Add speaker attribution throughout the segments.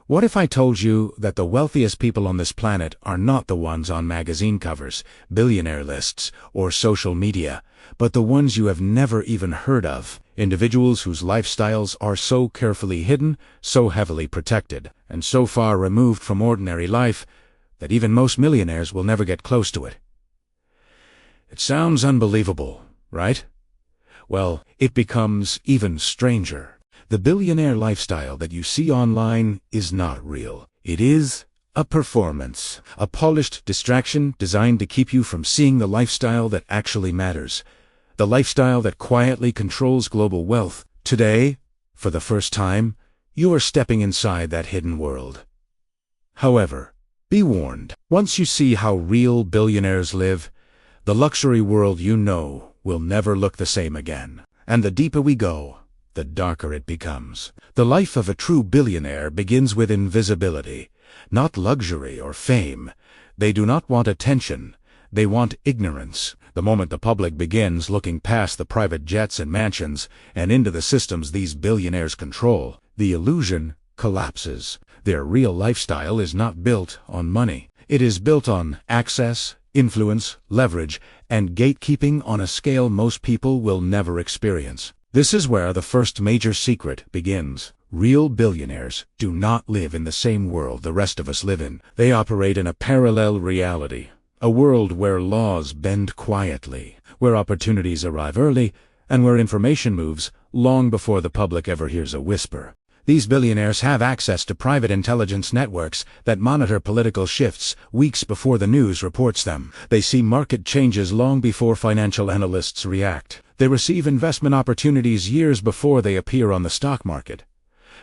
Speaker 1: What if I told you that the wealthiest people on this planet are not the ones on magazine covers, billionaire lists, or social media, but the ones you have never even heard of, individuals whose lifestyles are so carefully hidden, so heavily protected, and so far removed from ordinary life that even most millionaires will never get close to it? It sounds unbelievable, right? Well, it becomes even stranger. The billionaire lifestyle that you see online is not real. It is a performance, a polished distraction designed to keep you from seeing the lifestyle that actually matters, the lifestyle that quietly controls global wealth. Today, for the first time, you are stepping inside that hidden world. However, be warned, once you see how real billionaires live, the luxury world you know will never look the same again. And the deeper we go, the darker it becomes. The life of a true billionaire begins with invisibility, not luxury or fame. They do not want attention. They want ignorance. The moment the public begins looking past the private jets and mansions and into the systems these billionaires control, the illusion collapses. Their real lifestyle is not built on money. It is built on access, influence, leverage, and gatekeeping on a scale most people will never experience. This is where the first major secret begins. Real billionaires do not live in the same world the rest of us live in. They operate in a parallel reality, a world where laws bend quietly, where opportunities arrive early, and where information moves long before the public ever hears a whisper. These billionaires have access to private intelligence networks that monitor political shifts weeks before the news reports them. They see market changes long before financial analysts react. They receive investment opportunities years before they appear on the stock market.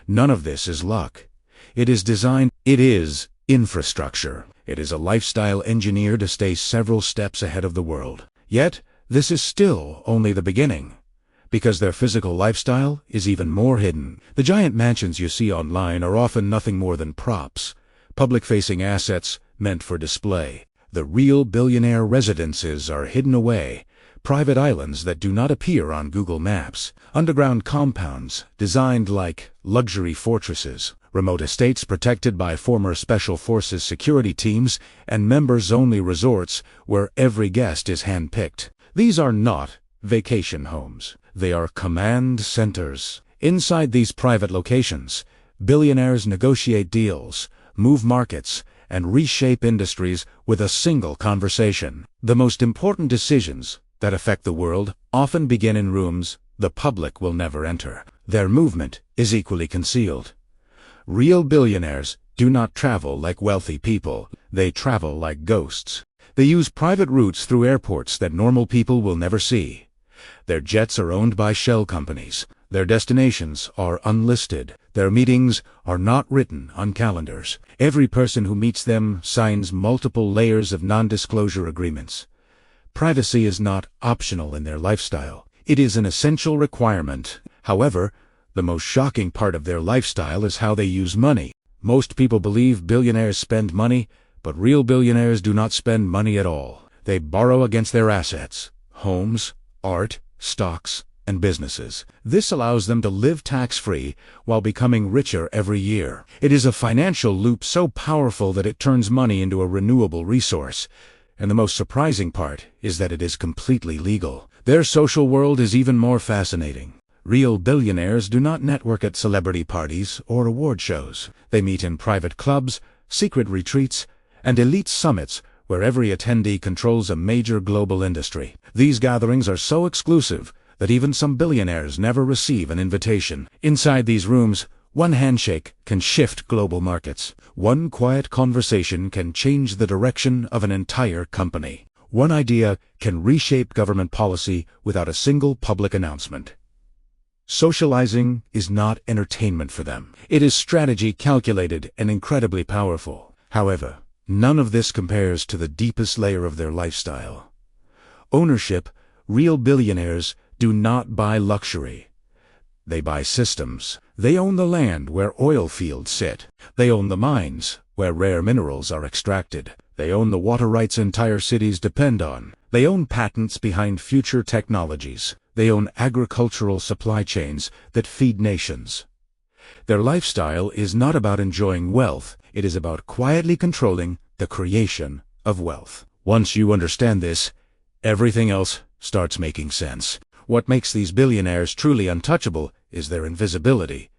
Speaker 1: None of this is luck. It is design. It is infrastructure. It is a lifestyle engineered to stay several steps ahead of the world. Yet, this is still only the beginning, because their physical lifestyle is even more hidden. The giant mansions you see online are often nothing more than props, public-facing assets meant for display. The real billionaire residences are hidden away, private islands that do not appear on Google Maps, underground compounds designed like luxury fortresses, remote estates protected by former Special Forces security teams, and members-only resorts where every guest is handpicked. These are not vacation homes. They are command centers. Inside these private locations, billionaires negotiate deals, move markets, and reshape industries with a single conversation. The most important decisions that affect the world often begin in rooms the public will never enter. Their movement is equally concealed. Real billionaires do not travel like wealthy people. They travel like ghosts. They use private routes through airports that normal people will never see. Their jets are owned by shell companies. Their destinations are unlisted. Their meetings are not written on calendars. Every person who meets them signs multiple layers of non-disclosure agreements. Privacy is not optional in their lifestyle. It is an essential requirement. However, the most shocking part of their lifestyle is how they use money. Most people believe billionaires spend money, but real billionaires do not spend money at all. They borrow against their assets, homes, art, stocks, and businesses. This allows them to live tax-free while becoming richer every year. It is a financial loop so powerful that it turns money into a renewable resource. And the most surprising part is that it is completely legal. Their social world is even more fascinating. Real billionaires do not network at celebrity parties or award shows. They meet in private clubs, secret retreats, and elite summits where every attendee controls a major global industry. These gatherings are so exclusive that even some billionaires never receive an invitation. Inside these rooms, one handshake can shift global markets. One quiet conversation can change the direction of an entire company. One idea can reshape government policy without a single public announcement. Socializing is not entertainment for them. It is strategy calculated and incredibly powerful. However, none of this compares to the deepest layer of their lifestyle. Ownership. Real billionaires do not buy luxury. They buy systems. They own the land where oil fields sit. They own the mines where rare minerals are extracted. They own the water rights entire cities depend on. They own patents behind future technologies. They own agricultural supply chains that feed nations. Their lifestyle is not about enjoying wealth, it is about quietly controlling the creation of wealth. Once you understand this, everything else starts making sense. What makes these billionaires truly untouchable is their invisibility.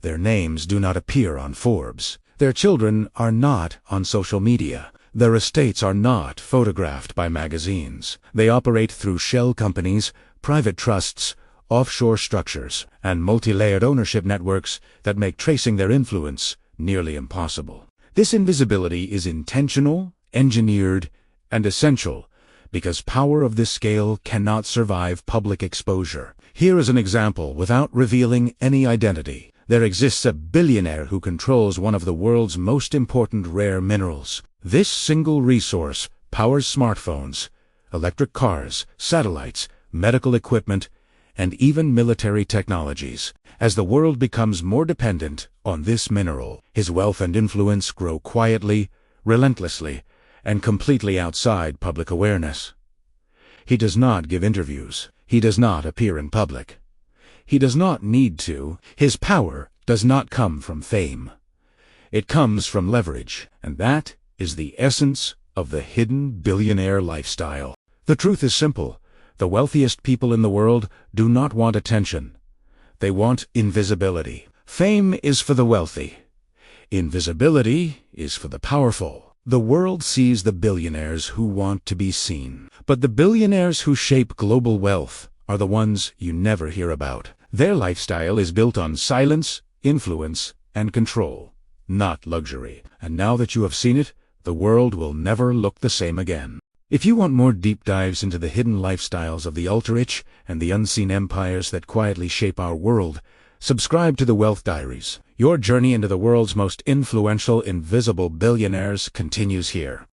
Speaker 1: Their names do not appear on Forbes. Their children are not on social media. Their estates are not photographed by magazines. They operate through shell companies, private trusts, offshore structures, and multi-layered ownership networks that make tracing their influence nearly impossible. This invisibility is intentional, engineered, and essential because power of this scale cannot survive public exposure. Here is an example without revealing any identity. There exists a billionaire who controls one of the world's most important rare minerals. This single resource powers smartphones, electric cars, satellites, medical equipment, and even military technologies. As the world becomes more dependent on this mineral, his wealth and influence grow quietly, relentlessly, and completely outside public awareness. He does not give interviews. He does not appear in public. He does not need to. His power does not come from fame. It comes from leverage, and that is the essence of the hidden billionaire lifestyle. The truth is simple. The wealthiest people in the world do not want attention. They want invisibility. Fame is for the wealthy. Invisibility is for the powerful. The world sees the billionaires who want to be seen. But the billionaires who shape global wealth are the ones you never hear about. Their lifestyle is built on silence, influence, and control, not luxury. And now that you have seen it, the world will never look the same again. If you want more deep dives into the hidden lifestyles of the ultra-rich and the unseen empires that quietly shape our world, subscribe to the Wealth Diaries. Your journey into the world's most influential, invisible billionaires continues here.